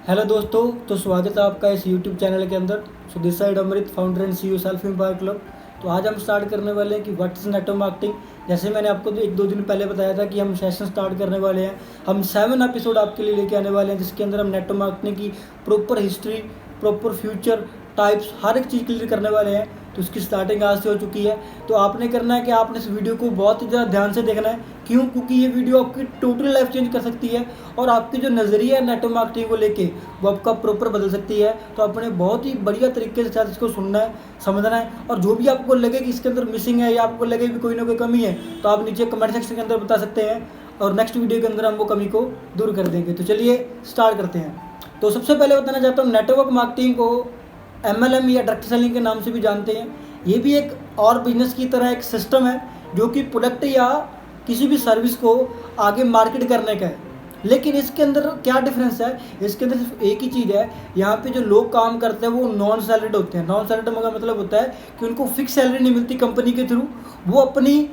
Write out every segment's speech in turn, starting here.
Hello दोस्तों, तो स्वागत है आपका इस यूट्यूब चैनल के अंदर। So this side Amrit, founder and CEO self empower club. तो आज हम स्टार्ट करने वाले हैं कि व्हाट इज़ नेटवर्क मार्केटिंग। जैसे मैंने आपको एक दो दिन पहले बताया था कि हम सेशन स्टार्ट करने वाले हैं। हम 7 एपिसोड आपके लिए लेके आने वाले हैं, जिसके अंदर हम नेटवर्क मार्केटिंग की proper history, proper future, types, हर एक चीज़ क्लियर करने वाले हैं। तो उसकी स्टार्टिंग आज से हो चुकी है। तो आपने करना है कि आपने इस वीडियो को बहुत ही ज़्यादा ध्यान से देखना है। क्यों? क्योंकि ये वीडियो आपकी टोटल लाइफ चेंज कर सकती है और आपकी जो नज़रिया है नेटवर्क मार्केटिंग को लेके वो आपका प्रॉपर बदल सकती है। तो आपने बहुत ही बढ़िया तरीके से साथ इसको सुनना है, समझना है, और जो भी आपको लगे कि इसके अंदर मिसिंग है या आपको लगे कि कोई ना कोई कमी है तो आप नीचे कमेंट सेक्शन के अंदर बता सकते हैं और नेक्स्ट वीडियो के अंदर हम वो कमी को दूर कर देंगे। तो चलिए स्टार्ट करते हैं। तो सबसे पहले बताना चाहता हूँ, नेटवर्क मार्केटिंग को MLM या डायरेक्ट सेलिंग के नाम से भी जानते हैं। ये भी एक और बिजनेस की तरह एक सिस्टम है जो कि प्रोडक्ट या किसी भी सर्विस को आगे मार्केट करने का है। लेकिन इसके अंदर क्या डिफरेंस है? इसके अंदर सिर्फ एक ही चीज़ है, यहाँ पे जो लोग काम करते हैं वो नॉन सैलरीड होते हैं। नॉन सैलरीड का मतलब होता है कि उनको फिक्स सैलरी नहीं मिलती कंपनी के थ्रू। वो अपनी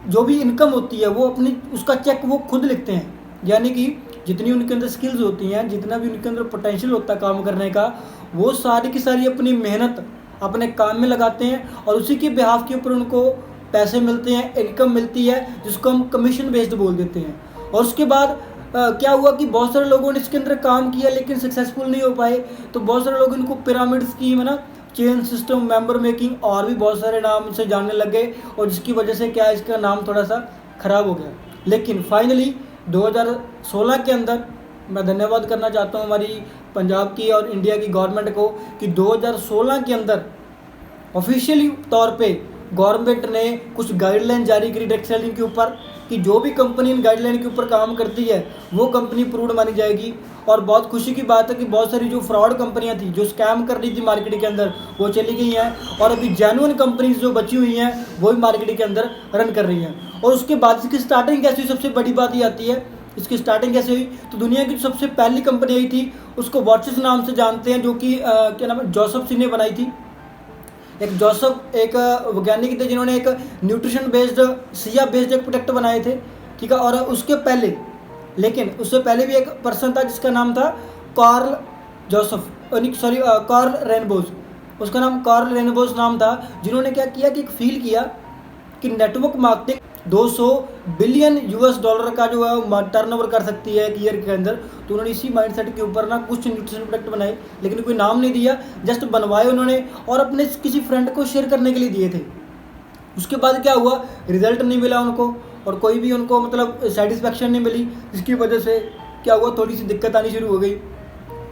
जो भी इनकम होती है वो अपनी उसका चेक वो खुद लिखते हैं। यानी कि जितनी उनके अंदर स्किल्स होती हैं, जितना भी उनके अंदर पोटेंशियल होता है काम करने का, वो सारी की सारी अपनी मेहनत अपने काम में लगाते हैं और उसी के बिहाफ के ऊपर उनको पैसे मिलते हैं, इनकम मिलती है, जिसको हम कमीशन बेस्ड बोल देते हैं। और उसके बाद क्या हुआ कि बहुत सारे लोगों ने इसके अंदर काम किया लेकिन सक्सेसफुल नहीं हो पाए। तो बहुत सारे लोग इनको पिरामिड स्कीम, है ना, चेन सिस्टम, मेंबर मेकिंग और भी बहुत सारे नाम से जानने लग गए, और जिसकी वजह से क्या इसका नाम थोड़ा सा ख़राब हो गया। लेकिन फाइनली 2016 के अंदर मैं धन्यवाद करना चाहता हूँ हमारी पंजाब की और इंडिया की गवर्नमेंट को कि 2016 के अंदर ऑफिशियली तौर पे गवर्नमेंट ने कुछ गाइडलाइन जारी करी डायरेक्ट सेलिंग के ऊपर कि जो भी कंपनी इन गाइडलाइन के ऊपर काम करती है वो कंपनी प्रूव्ड मानी जाएगी। और बहुत खुशी की बात है कि बहुत सारी जो फ्रॉड कंपनियां थी, जो स्कैम कर रही थी मार्केट के अंदर, वो चली गई हैं और अभी जेन्युइन कंपनीज जो बची हुई हैं वो भी मार्केट के अंदर रन कर रही हैं। और उसके बाद इसकी स्टार्टिंग कैसे हुई? सबसे बड़ी बात ये आती है, इसकी स्टार्टिंग कैसे हुई? तो दुनिया की जो सबसे पहली कंपनी आई थी उसको वॉट्सेस नाम से जानते हैं, जो कि क्या नाम है, जोसेफ सी ने बनाई थी। एक जोसेफ एक वैज्ञानिक थे जिन्होंने एक न्यूट्रिशन बेस्ड, सिया बेस्ड एक प्रोडक्ट बनाए थे, ठीक है। और उसके पहले, लेकिन उससे पहले भी एक पर्सन था जिसका नाम था कार्ल जोसेफ, सॉरी कार्ल रेनबोज। उसका नाम कार्ल रेनबोज नाम था, जिन्होंने क्या किया कि फील किया कि network marketing 200 billion US dollar का जो है टर्नओवर कर सकती है एक ईयर के अंदर। तो उन्होंने इसी माइंडसेट के ऊपर ना कुछ न्यूट्रिशन प्रोडक्ट बनाए, लेकिन कोई नाम नहीं दिया, जस्ट बनवाए उन्होंने और अपने किसी फ्रेंड को शेयर करने के लिए दिए थे। उसके बाद क्या हुआ? रिजल्ट नहीं मिला उनको और कोई भी उनको मतलब सेटिस्फैक्शन नहीं मिली, जिसकी वजह से क्या हुआ, थोड़ी सी दिक्कत आनी शुरू हो गई।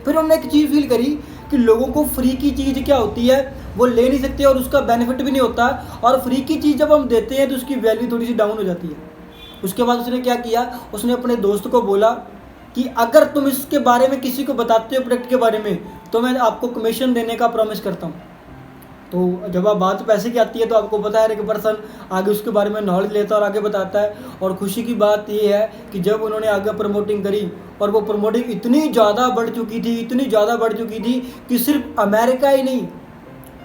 फिर हमने एक चीज़ फील करी कि लोगों को फ्री की चीज़ क्या होती है वो ले नहीं सकते और उसका बेनिफिट भी नहीं होता, और फ्री की चीज़ जब हम देते हैं तो उसकी वैल्यू थोड़ी सी डाउन हो जाती है। उसके बाद उसने क्या किया, उसने अपने दोस्त को बोला कि अगर तुम इसके बारे में किसी को बताते हो प्रोडक्ट के बारे में तो मैं आपको कमीशन देने का प्रॉमिस करता हूँ। तो जब आप बात पैसे की आती है तो आपको पता है कि पर्सन आगे उसके बारे में नॉलेज लेता है और आगे बताता है। और खुशी की बात ये है कि जब उन्होंने आगे प्रमोटिंग करी और वो प्रमोटिंग इतनी ज़्यादा बढ़ चुकी थी, इतनी ज़्यादा बढ़ चुकी थी कि सिर्फ अमेरिका ही नहीं,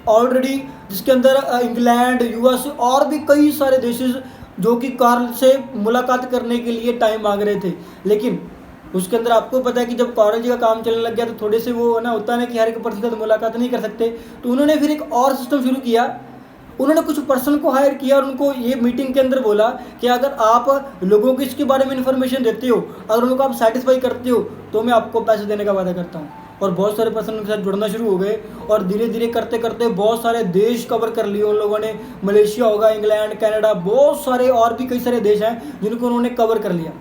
ऑलरेडी जिसके अंदर इंग्लैंड, US और भी कई सारे देश जो कि कार्ल से मुलाकात करने के लिए टाइम मांग रहे थे। लेकिन उसके अंदर आपको पता है कि जब कॉलेज का काम चलने लग गया तो थोड़े से वो ना होता है ना कि हर एक पर्सन से तो मुलाकात नहीं कर सकते। तो उन्होंने फिर एक और सिस्टम शुरू किया। उन्होंने कुछ पर्सन को हायर किया और उनको ये मीटिंग के अंदर बोला कि अगर आप लोगों को इसके बारे में इन्फॉर्मेशन देते हो, अगर उनको आप सेटिस्फाई करते हो तो मैं आपको पैसे देने का वादा करता हूँ। और बहुत सारे पर्सन उनके साथ जुड़ना शुरू हो गए और धीरे धीरे करते करते बहुत सारे देश कवर कर लिए उन लोगों ने। मलेशिया होगा, इंग्लैंड, कनाडा, बहुत सारे और भी कई सारे देश हैं जिनको उन्होंने कवर कर लिया।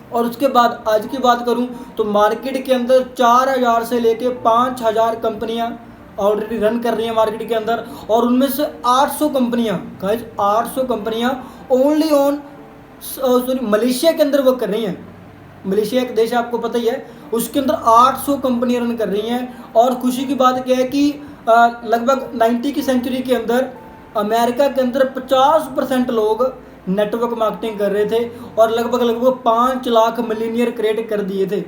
और उसके बाद आज की बात करूं तो मार्केट के अंदर 4000 से लेके 5000 कंपनियां ऑलरेडी रन कर रही हैं मार्केट के अंदर, और उनमें से 800 कंपनियां, गाइस 800 कंपनियां ओनली ऑन मलेशिया के अंदर वर्क कर रही हैं। मलेशिया एक देश आपको पता ही है, उसके अंदर 800 कंपनियां रन कर रही हैं। और खुशी की बात क्या है कि लगभग 90 की सेंचुरी के अंदर अमेरिका के अंदर 50% लोग नेटवर्क मार्केटिंग कर रहे थे और लगभग लगभग 5 लाख मिलीनियर क्रिएट कर दिए थे।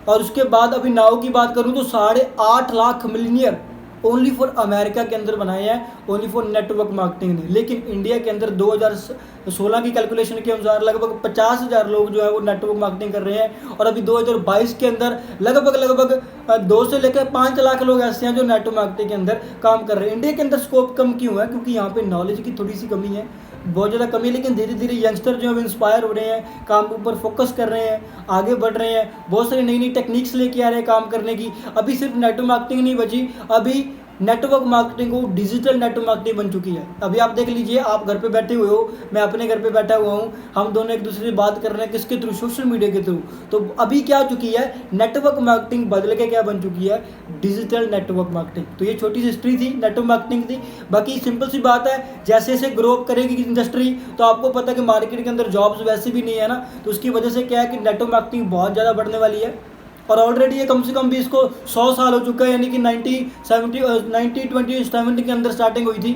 और उसके बाद अभी नाउ की बात करूं तो 8.5 lakh millionaire only for America के अंदर बनाए हैं, ओनली फॉर नेटवर्क मार्केटिंग ने। लेकिन इंडिया के अंदर 2016 की कैलकुलेशन के अनुसार लगभग 50,000 लोग जो है वो नेटवर्क मार्केटिंग कर रहे हैं, और अभी 2022 के अंदर लगभग 2 से लेकर 5 लाख लोग ऐसे हैं जो नेटवर्क मार्केटिंग के अंदर काम कर रहे हैं। इंडिया के अंदर स्कोप कम क्यों है? क्योंकि यहाँ पे नॉलेज की थोड़ी सी कमी है, बहुत ज़्यादा कमी है। लेकिन धीरे धीरे यंगस्टर जो है इंस्पायर हो रहे हैं, काम के ऊपर फोकस कर रहे हैं, आगे बढ़ रहे हैं, बहुत सारी नई नई टेक्निक्स लेके आ रहे हैं काम करने की। अभी सिर्फ नेटवर्क मार्केटिंग नहीं बची, अभी नेटवर्क मार्केटिंग को डिजिटल नेटवर्क मार्केटिंग बन चुकी है। अभी आप देख लीजिए, आप घर पे बैठे हुए हो, मैं अपने घर पे बैठा हुआ हूँ, हम दोनों एक दूसरे से बात कर रहे हैं किसके थ्रू? सोशल मीडिया के थ्रू। तो अभी क्या हो चुकी है, नेटवर्क मार्केटिंग बदल के क्या बन चुकी है? Digital network marketing. तो ये छोटी सी हिस्ट्री थी, नेटवर्क मार्केटिंग थी। बाकी सिंपल सी बात है, जैसे जैसे ग्रो अप करेगी इंडस्ट्री, तो आपको पता है कि मार्केट के अंदर जॉब्स वैसे भी नहीं है ना, तो उसकी वजह से क्या है कि नेटवर्क मार्केटिंग बहुत ज़्यादा बढ़ने वाली है। और ऑलरेडी ये कम से कम भी इसको 100 साल हो चुका है, यानी कि 1970 के अंदर स्टार्टिंग हुई थी,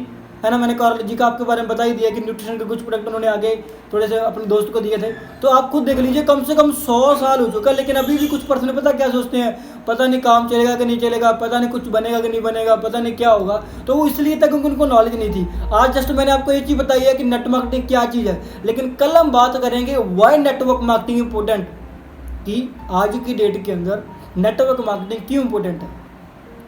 है ना। मैंने कार्ल जी का आपके बारे में बता ही दिया कि न्यूट्रिशन के कुछ प्रोडक्ट उन्होंने आगे थोड़े से अपने दोस्त को दिए थे। तो आप खुद देख लीजिए, कम से कम 100 साल हो चुका है, लेकिन अभी भी कुछ पर्सन पता क्या सोचते हैं, पता नहीं काम चलेगा कि नहीं चलेगा, पता नहीं कुछ बनेगा कि नहीं बनेगा, पता नहीं क्या होगा। तो वो इसलिए था क्योंकि उनको नॉलेज नहीं थी। आज जस्ट मैंने आपको ये चीज़ बताई है कि नेटवर्क मार्केटिंग क्या चीज़ है, लेकिन कल हम बात करेंगे वाई नेटवर्क मार्केटिंग इंपॉर्टेंट, कि आज की डेट के अंदर नेटवर्क मार्केटिंग क्यों इंपॉर्टेंट है।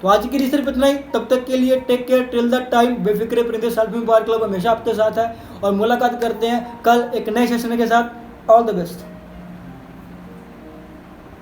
तो आज की रिसर्च इतना ही, तब तक के लिए take care till the time. Befikre Parinde self empower club हमेशा आपके साथ है, और मुलाकात करते हैं कल एक नए सेशन के साथ। All the best.